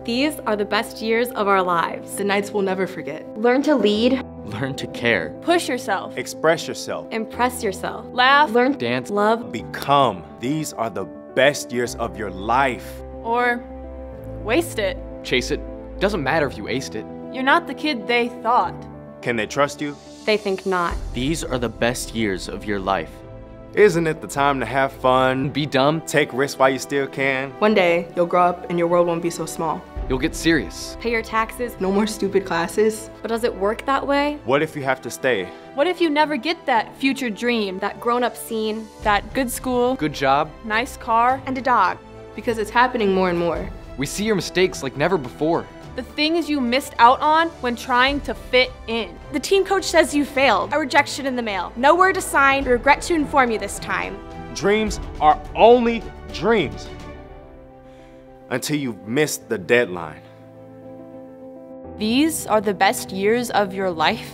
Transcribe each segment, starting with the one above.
These are the best years of our lives. The nights we'll never forget. Learn to lead. Learn to care. Push yourself. Express yourself. Impress yourself. Laugh. Learn. Dance. Love. Become. These are the best years of your life. Or waste it. Chase it. Doesn't matter if you aced it. You're not the kid they thought. Can they trust you? They think not. These are the best years of your life. Isn't it the time to have fun? Be dumb. Take risks while you still can. One day, you'll grow up and your world won't be so small. You'll get serious. Pay your taxes. No more stupid classes. But does it work that way? What if you have to stay? What if you never get that future dream, That grown-up scene? that good school, Good job. nice car, And a dog. Because it's happening more and more. We see your mistakes like never before. the things you missed out on when trying to fit in? The team coach says you failed. A rejection in the mail. Nowhere to sign. Regret to inform you this time. Dreams are only dreams until you've missed the deadline. These are the best years of your life?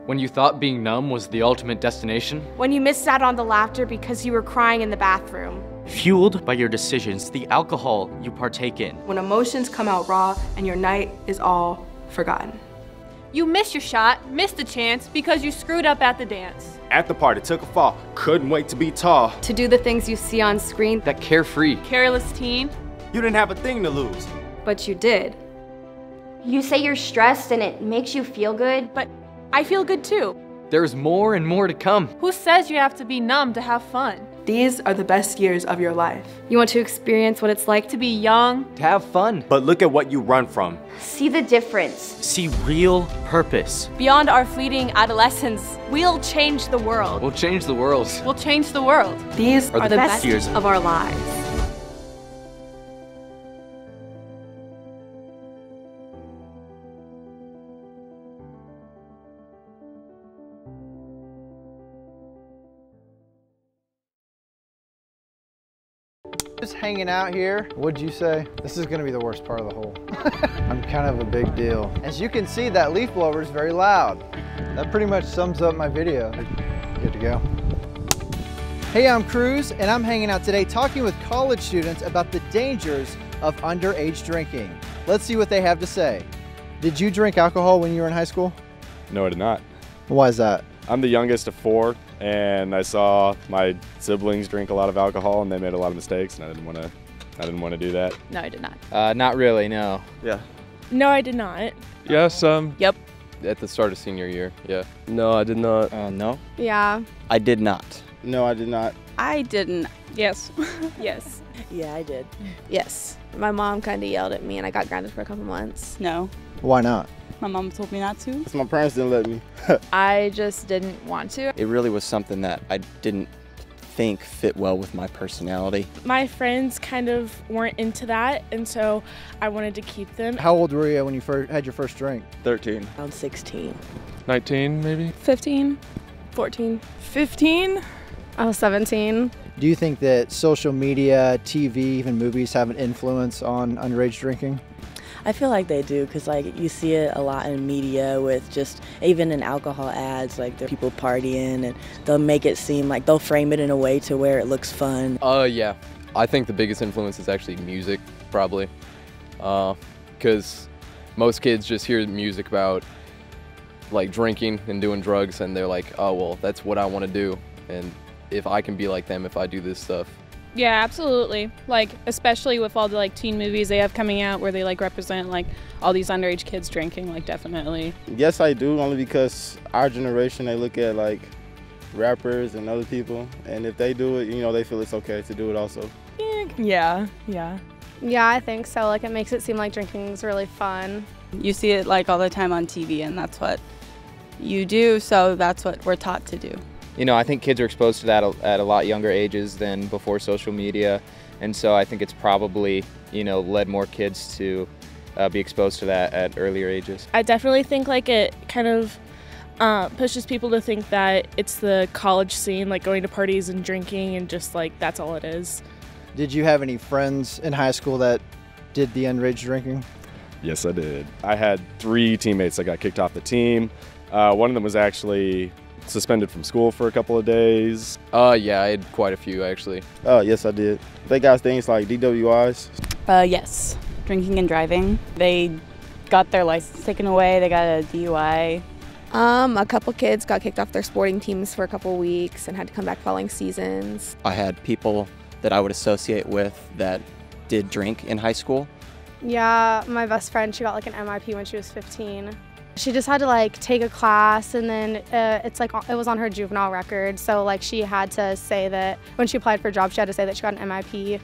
When you thought being numb was the ultimate destination. When you missed out on the laughter because you were crying in the bathroom. Fueled by your decisions, the alcohol you partake in. When emotions come out raw and your night is all forgotten. You missed your shot, missed a chance because you screwed up at the dance. At the party, took a fall, couldn't wait to be tall. To do the things you see on screen, That carefree. Careless teen. You didn't have a thing to lose. but you did. You say you're stressed and it makes you feel good, but I feel good too. There's more and more to come. Who says you have to be numb to have fun? These are the best years of your life. You want to experience what it's like To be young, To have fun. But look at what you run from. See the difference. See real purpose. Beyond our fleeting adolescence, we'll change the world. We'll change the world. will change the world. These Are are the best years of our lives. Just hanging out here. What'd you say? This is gonna be the worst part of the hole. I'm kind of a big deal. As you can see, that leaf blower is very loud. That pretty much sums up my video. Good to go. Hey, I'm Cruz, and I'm hanging out today talking with college students about the dangers of underage drinking. Let's see what they have to say. Did you drink alcohol when you were in high school? No, I did not. Why is that? I'm the youngest of four, and I saw my siblings drink a lot of alcohol, and they made a lot of mistakes, and I didn't want to do that. No, I did not. Not really, no. Yeah. No, I did not. Yes. Yep. At the start of senior year, yeah. No, I did not. No. Yeah. I did not. No, I did not. I didn't. Yes. Yes. Yeah, I did. Yes. My mom kind of yelled at me and I got grounded for a couple months. No. Why not? My mom told me not to. Because my parents didn't let me. I just didn't want to. It really was something that I didn't think fit well with my personality. My friends kind of weren't into that, and so I wanted to keep them. How old were you when you had your first drink? 13. Around 16. 19, maybe? 15, 14, 15. I was 17. Do you think that social media, TV, even movies have an influence on underage drinking? I feel like they do because like you see it a lot in media with just even in alcohol ads, like the people partying and they'll make it seem like they'll frame it in a way to where it looks fun. Yeah. I think the biggest influence is actually music, probably. Because most kids just hear music about like drinking and doing drugs and they're like, oh, well, that's what I want to do. And if I can be like them if I do this stuff. Yeah, absolutely. Like, especially with all the like teen movies they have coming out where they like represent like all these underage kids drinking, like definitely. Yes, I do, only because our generation, they look at like rappers and other people, and if they do it, you know, they feel it's okay to do it also. Yeah. Yeah, I think so. Like it makes it seem like drinking is really fun. You see it like all the time on TV and that's what you do, so that's what we're taught to do. You know, I think kids are exposed to that at a lot younger ages than before social media. And so I think it's probably, you know, led more kids to be exposed to that at earlier ages. I definitely think like it kind of pushes people to think that it's the college scene, like going to parties and drinking and just like that's all it is. Did you have any friends in high school that did the underage drinking? Yes, I did. I had 3 teammates that got kicked off the team. One of them was actually suspended from school for a couple of days. Yeah, I had quite a few actually. Yes, I did. They got things like DWIs. Yes. drinking and driving. They got their license taken away, they got a DUI. A couple kids got kicked off their sporting teams for a couple weeks and had to come back following seasons. I had people that I would associate with that did drink in high school. Yeah, my best friend, she got like an MIP when she was 15. She just had to like take a class, and then it's like it was on her juvenile record, so like she had to say that when she applied for a job, she had to say that she got an MIP.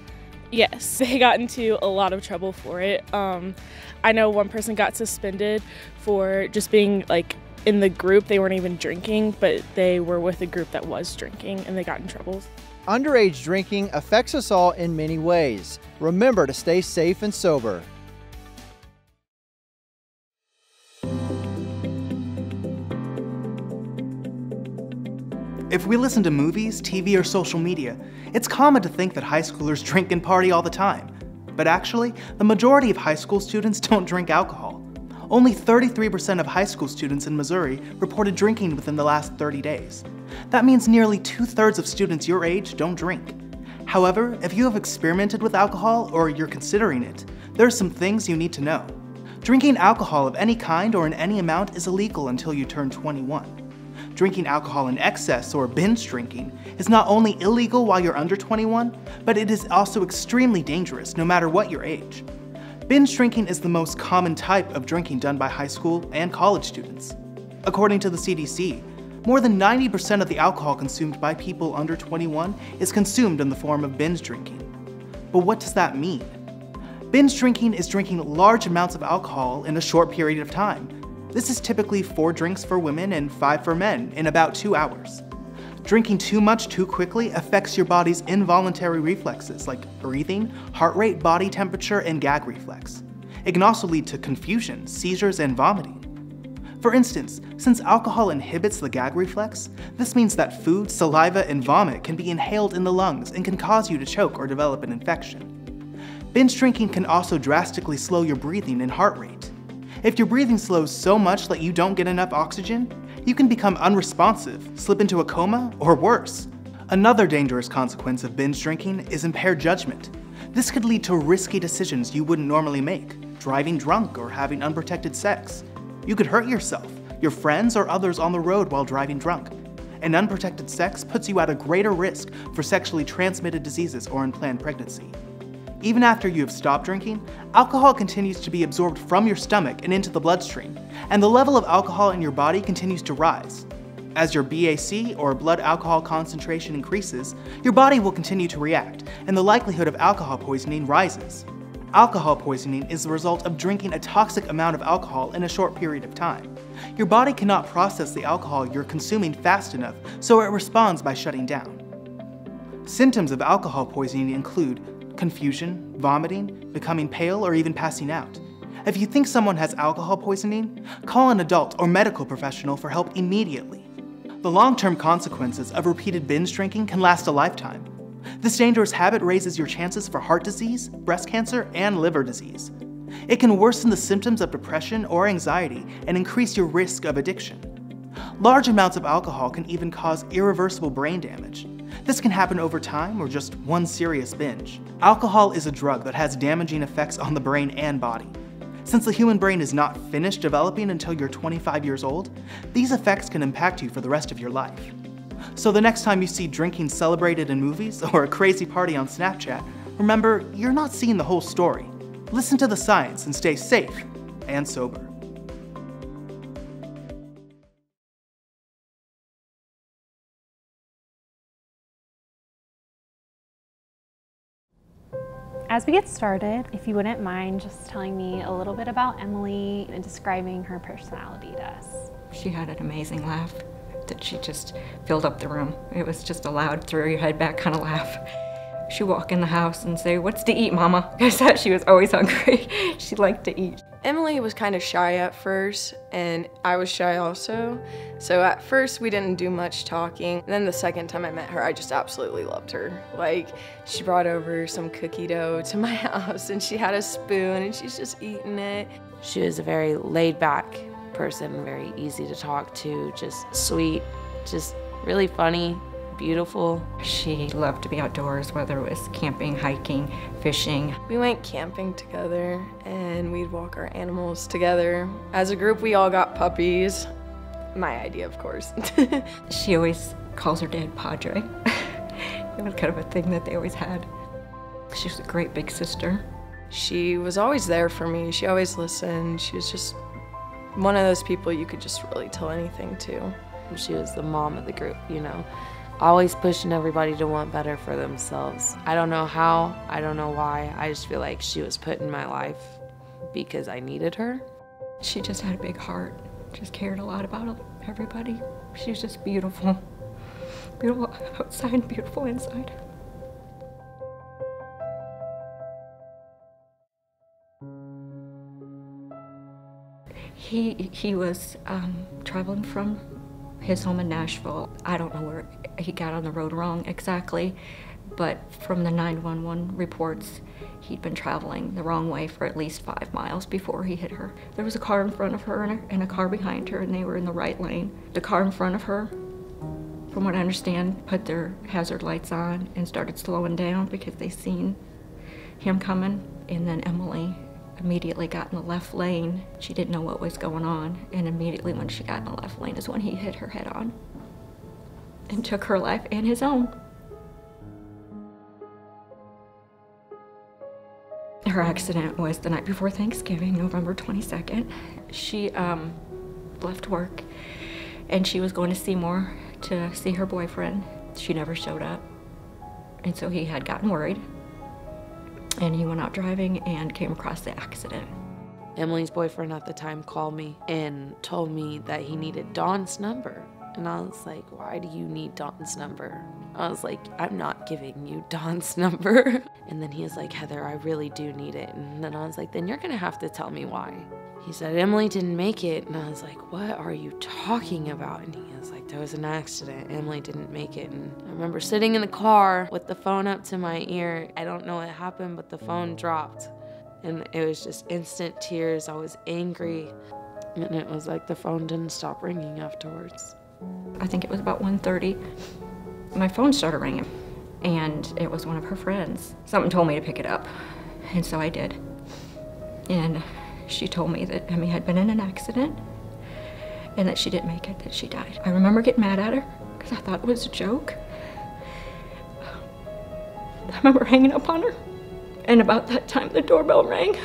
Yes, they got into a lot of trouble for it. I know one person got suspended for just being like in the group. They weren't even drinking, but they were with a group that was drinking, and they got in trouble. Underage drinking affects us all in many ways. Remember to stay safe and sober. If we listen to movies, TV, or social media, it's common to think that high schoolers drink and party all the time. But actually, the majority of high school students don't drink alcohol. Only 33% of high school students in Missouri reported drinking within the last 30 days. That means nearly 2/3 of students your age don't drink. However, if you have experimented with alcohol or you're considering it, there are some things you need to know. Drinking alcohol of any kind or in any amount is illegal until you turn 21. Drinking alcohol in excess or binge drinking is not only illegal while you're under 21, but it is also extremely dangerous no matter what your age. Binge drinking is the most common type of drinking done by high school and college students. According to the CDC, more than 90% of the alcohol consumed by people under 21 is consumed in the form of binge drinking. But what does that mean? Binge drinking is drinking large amounts of alcohol in a short period of time. This is typically 4 drinks for women and 5 for men in about 2 hours. Drinking too much too quickly affects your body's involuntary reflexes like breathing, heart rate, body temperature, and gag reflex. It can also lead to confusion, seizures, and vomiting. For instance, since alcohol inhibits the gag reflex, this means that food, saliva, and vomit can be inhaled in the lungs and can cause you to choke or develop an infection. Binge drinking can also drastically slow your breathing and heart rate. If your breathing slows so much that you don't get enough oxygen, you can become unresponsive, slip into a coma, or worse. Another dangerous consequence of binge drinking is impaired judgment. This could lead to risky decisions you wouldn't normally make, driving drunk or having unprotected sex. You could hurt yourself, your friends, or others on the road while driving drunk. And unprotected sex puts you at a greater risk for sexually transmitted diseases or unplanned pregnancy. Even after you have stopped drinking, alcohol continues to be absorbed from your stomach and into the bloodstream, and the level of alcohol in your body continues to rise. As your BAC, or blood alcohol concentration, increases, your body will continue to react, and the likelihood of alcohol poisoning rises. Alcohol poisoning is the result of drinking a toxic amount of alcohol in a short period of time. Your body cannot process the alcohol you're consuming fast enough, so it responds by shutting down. Symptoms of alcohol poisoning include confusion, vomiting, becoming pale, or even passing out. If you think someone has alcohol poisoning, call an adult or medical professional for help immediately. The long-term consequences of repeated binge drinking can last a lifetime. This dangerous habit raises your chances for heart disease, breast cancer, and liver disease. It can worsen the symptoms of depression or anxiety and increase your risk of addiction. Large amounts of alcohol can even cause irreversible brain damage. This can happen over time or just one serious binge. Alcohol is a drug that has damaging effects on the brain and body. Since the human brain is not finished developing until you're 25 years old, these effects can impact you for the rest of your life. So the next time you see drinking celebrated in movies or a crazy party on Snapchat, remember, you're not seeing the whole story. Listen to the science and stay safe and sober. As we get started, if you wouldn't mind just telling me a little bit about Emily and describing her personality to us. She had an amazing laugh that she just filled up the room. It was just a loud, throw your head back kind of laugh. She'd walk in the house and say, "What's to eat, Mama?" Because she was always hungry. She liked to eat. Emily was kind of shy at first, and I was shy also. So at first we didn't do much talking. And then the second time I met her, I just absolutely loved her. Like, she brought over some cookie dough to my house, and she had a spoon, and she's just eating it. She was a very laid-back person, very easy to talk to, just sweet, just really funny, beautiful. She loved to be outdoors, whether it was camping, hiking, fishing. We went camping together and we'd walk our animals together. As a group, we all got puppies. My idea, of course. She always calls her dad Padre. It was kind of a thing that they always had. She was a great big sister. She was always there for me. She always listened. She was just one of those people you could just really tell anything to. She was the mom of the group, you know, always pushing everybody to want better for themselves. I don't know how, I don't know why. I just feel like she was put in my life because I needed her. She just had a big heart, just cared a lot about everybody. She was just beautiful. Beautiful outside, beautiful inside. He was traveling from his home in Nashville. I don't know where he got on the road wrong exactly, but from the 911 reports, he'd been traveling the wrong way for at least 5 miles before he hit her. There was a car in front of her and a car behind her, and they were in the right lane. The car in front of her, from what I understand, put their hazard lights on and started slowing down because they seen him coming. And then Emily immediately got in the left lane. She didn't know what was going on, and immediately when she got in the left lane is when he hit her head on and took her life and his own. Her accident was the night before Thanksgiving, November 22nd. She left work and she was going to Seymour to see her boyfriend. She never showed up, and so he had gotten worried. And he went out driving and came across the accident. Emily's boyfriend at the time called me and told me that he needed Dawn's number. And I was like, why do you need Dawn's number? I was like, I'm not giving you Dawn's number. And then he was like, Heather, I really do need it. And then I was like, then you're gonna have to tell me why. He said, Emily didn't make it. And I was like, what are you talking about? And he was like, there was an accident. Emily didn't make it. And I remember sitting in the car with the phone up to my ear. I don't know what happened, but the phone dropped. And it was just instant tears. I was angry. And it was like the phone didn't stop ringing afterwards. I think it was about 1:30. My phone started ringing, and it was one of her friends. Something told me to pick it up, and so I did. And she told me that Emmy had been in an accident and that she didn't make it, that she died. I remember getting mad at her because I thought it was a joke. I remember hanging up on her, and about that time the doorbell rang.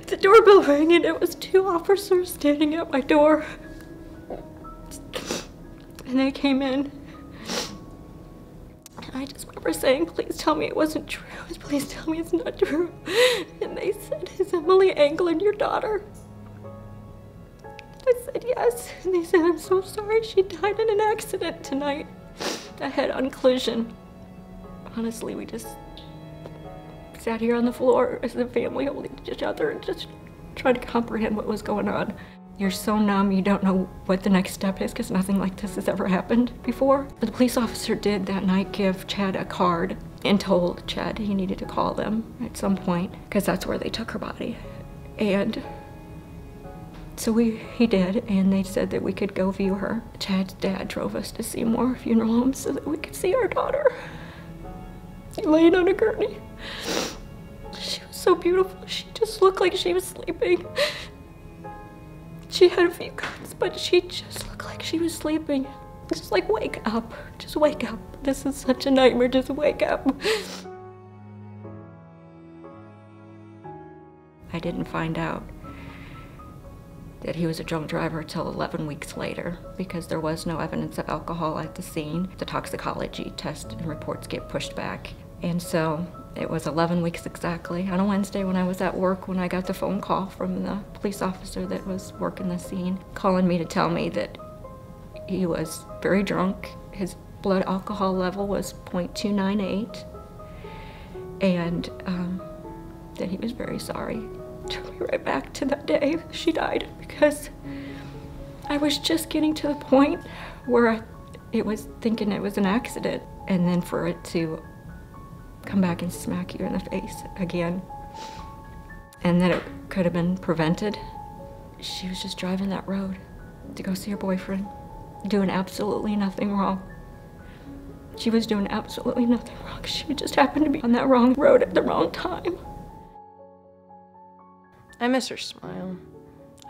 The doorbell rang and it was 2 officers standing at my door. And they came in. And I just remember saying, please tell me it wasn't true. Please tell me it's not true. And they said, is Emily Anglin your daughter? I said yes. And they said, I'm so sorry, she died in an accident tonight. A head-on collision. Honestly, we just sat here on the floor as a family holding each other and just trying to comprehend what was going on. You're so numb, you don't know what the next step is because nothing like this has ever happened before. But the police officer did that night give Chad a card and told Chad he needed to call them at some point because that's where they took her body. And so he did, and they said that we could go view her. Chad's dad drove us to Seymour Funeral Home so that we could see our daughter laying on a gurney. She was so beautiful. She just looked like she was sleeping. She had a few cuts, but she just looked like she was sleeping. Just like, wake up. Just wake up. This is such a nightmare. Just wake up. I didn't find out that he was a drunk driver till 11 weeks later because there was no evidence of alcohol at the scene. The toxicology test and reports get pushed back. And so it was 11 weeks exactly on a Wednesday when I was at work when I got the phone call from the police officer that was working the scene, calling me to tell me that he was very drunk. His blood alcohol level was 0.298, and that he was very sorry. It took me right back to that day she died because I was just getting to the point where it was thinking it was an accident, and then for it to come back and smack you in the face again, and that it could have been prevented. She was just driving that road to go see her boyfriend, doing absolutely nothing wrong. She was doing absolutely nothing wrong. She just happened to be on that wrong road at the wrong time. I miss her smile.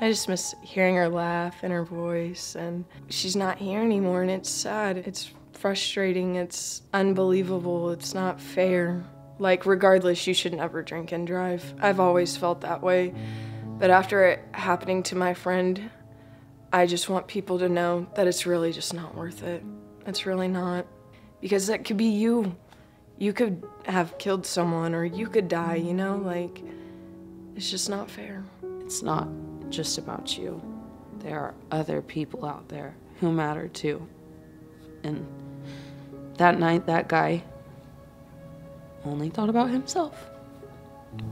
I just miss hearing her laugh and her voice, and she's not here anymore, and it's sad. It's frustrating, it's unbelievable, it's not fair. Like, regardless, you should never drink and drive. I've always felt that way. But after it happening to my friend, I just want people to know that it's really just not worth it. It's really not. Because that could be you. You could have killed someone, or you could die, you know? Like, it's just not fair. It's not just about you. There are other people out there who matter too. And that night, that guy only thought about himself.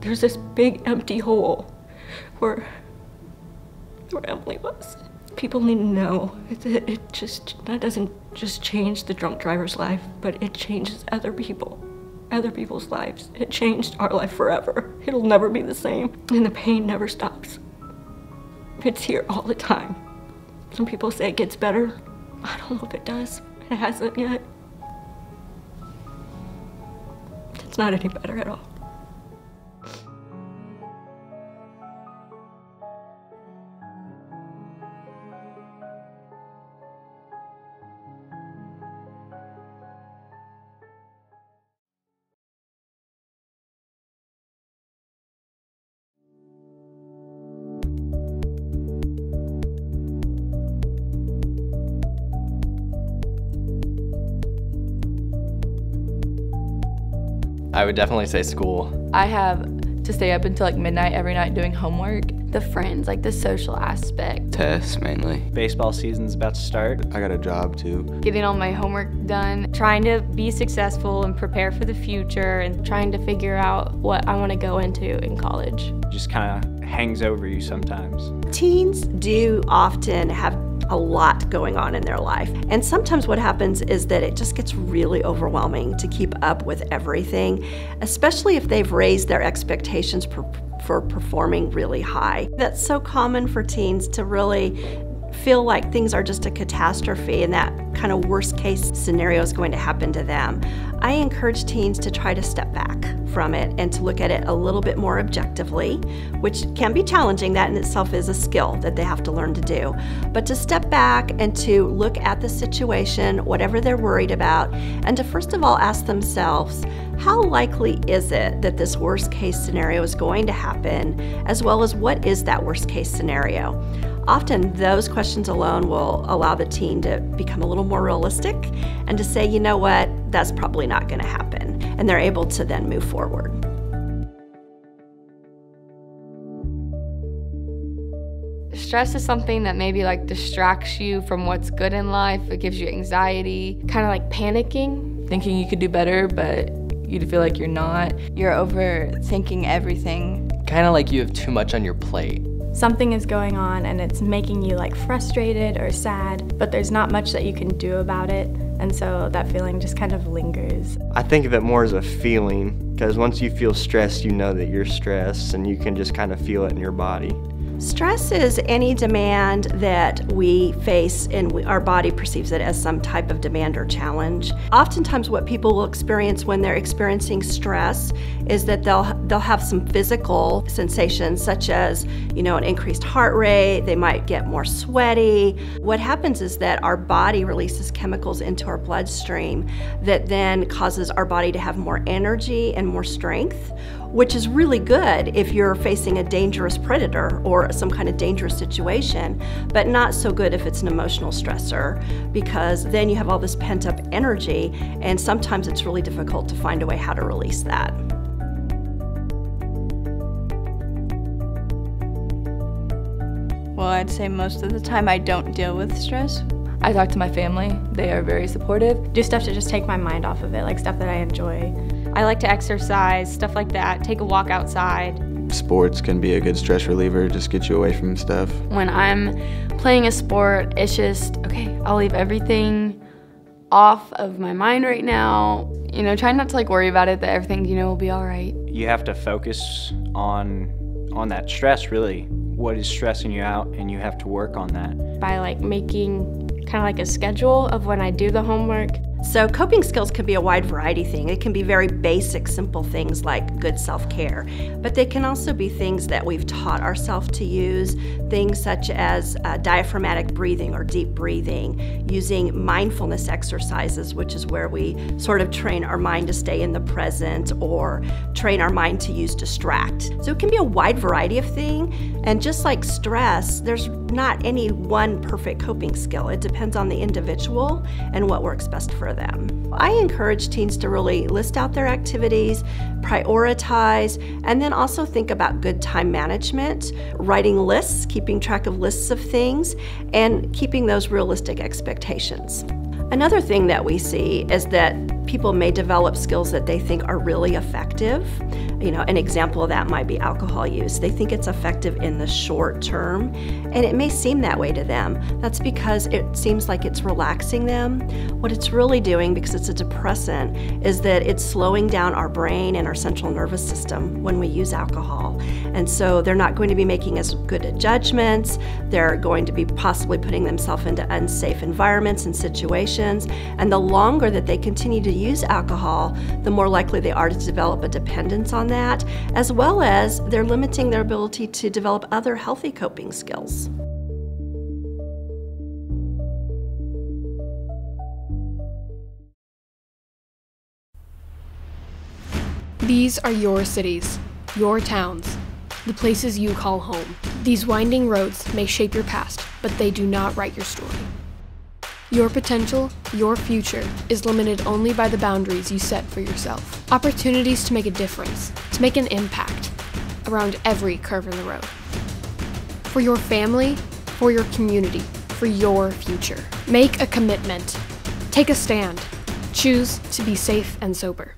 There's this big empty hole where Emily was. People need to know that doesn't just change the drunk driver's life, but it changes other people's lives. It changed our life forever. It'll never be the same, and the pain never stops. It's here all the time. Some people say it gets better. I don't know if it does. It hasn't yet. It's not any better at all. I would definitely say school. I have to stay up until like midnight every night doing homework. The friends, like the social aspect. Tests, mainly. Baseball season's about to start. I got a job too. Getting all my homework done, trying to be successful and prepare for the future, and trying to figure out what I want to go into in college. Just kind of hangs over you sometimes. Teens do often have a lot going on in their life. And sometimes what happens is that it just gets really overwhelming to keep up with everything, especially if they've raised their expectations for performing really high. That's so common for teens to really feel like things are just a catastrophe and that kind of worst case scenario is going to happen to them. I encourage teens to try to step back from it and to look at it a little bit more objectively, which can be challenging. That in itself is a skill that they have to learn to do. But to step back and to look at the situation, whatever they're worried about, and to first of all ask themselves, how likely is it that this worst case scenario is going to happen, as well as what is that worst case scenario? Often those questions alone will allow the teen to become a little more realistic and to say, you know what, that's probably not going to happen. And they're able to then move forward. Stress is something that maybe like distracts you from what's good in life. It gives you anxiety, kind of like panicking, thinking you could do better, but you feel like you're not. You're overthinking everything. Kind of like you have too much on your plate. Something is going on and it's making you like frustrated or sad, but there's not much that you can do about it. And so that feeling just kind of lingers. I think of it more as a feeling, because once you feel stressed, you know that you're stressed and you can just kind of feel it in your body. Stress is any demand that we face and our body perceives it as some type of demand or challenge. Oftentimes what people will experience when they're experiencing stress is that they'll have some physical sensations such as, you know, an increased heart rate, they might get more sweaty. What happens is that our body releases chemicals into our bloodstream that then causes our body to have more energy and more strength, which is really good if you're facing a dangerous predator or some kind of dangerous situation, but not so good if it's an emotional stressor, because then you have all this pent-up energy and sometimes it's really difficult to find a way how to release that. Well, I'd say most of the time I don't deal with stress. I talk to my family. They are very supportive. Do stuff to just take my mind off of it, like stuff that I enjoy. I like to exercise, stuff like that, take a walk outside. Sports can be a good stress reliever, just get you away from stuff. When I'm playing a sport, it's just, okay, I'll leave everything off of my mind right now. You know, trying not to like worry about it, that everything, you know, will be all right. You have to focus on that stress really. what is stressing you out and you have to work on that. By like making kind of like a schedule of when I do the homework. So coping skills can be a wide variety thing. It can be very basic, simple things like good self-care, but they can also be things that we've taught ourselves to use, things such as diaphragmatic breathing or deep breathing, using mindfulness exercises, which is where we sort of train our mind to stay in the present or train our mind to use distract. So it can be a wide variety of things, and just like stress, there's not any one perfect coping skill. It depends on the individual and what works best for them. I encourage teens to really list out their activities, prioritize, and then also think about good time management, writing lists, keeping track of lists of things, and keeping those realistic expectations. Another thing that we see is that people may develop skills that they think are really effective. You know, an example of that might be alcohol use. They think it's effective in the short term, and it may seem that way to them. That's because it seems like it's relaxing them. What it's really doing, because it's a depressant, is that it's slowing down our brain and our central nervous system when we use alcohol. And so they're not going to be making as good judgments. They're going to be possibly putting themselves into unsafe environments and situations. And the longer that they continue to use alcohol, the more likely they are to develop a dependence on that, as well as they're limiting their ability to develop other healthy coping skills. These are your cities, your towns, the places you call home. These winding roads may shape your past, but they do not write your story. Your potential, your future, is limited only by the boundaries you set for yourself. Opportunities to make a difference, to make an impact, around every curve in the road. For your family, for your community, for your future. Make a commitment. Take a stand. Choose to be safe and sober.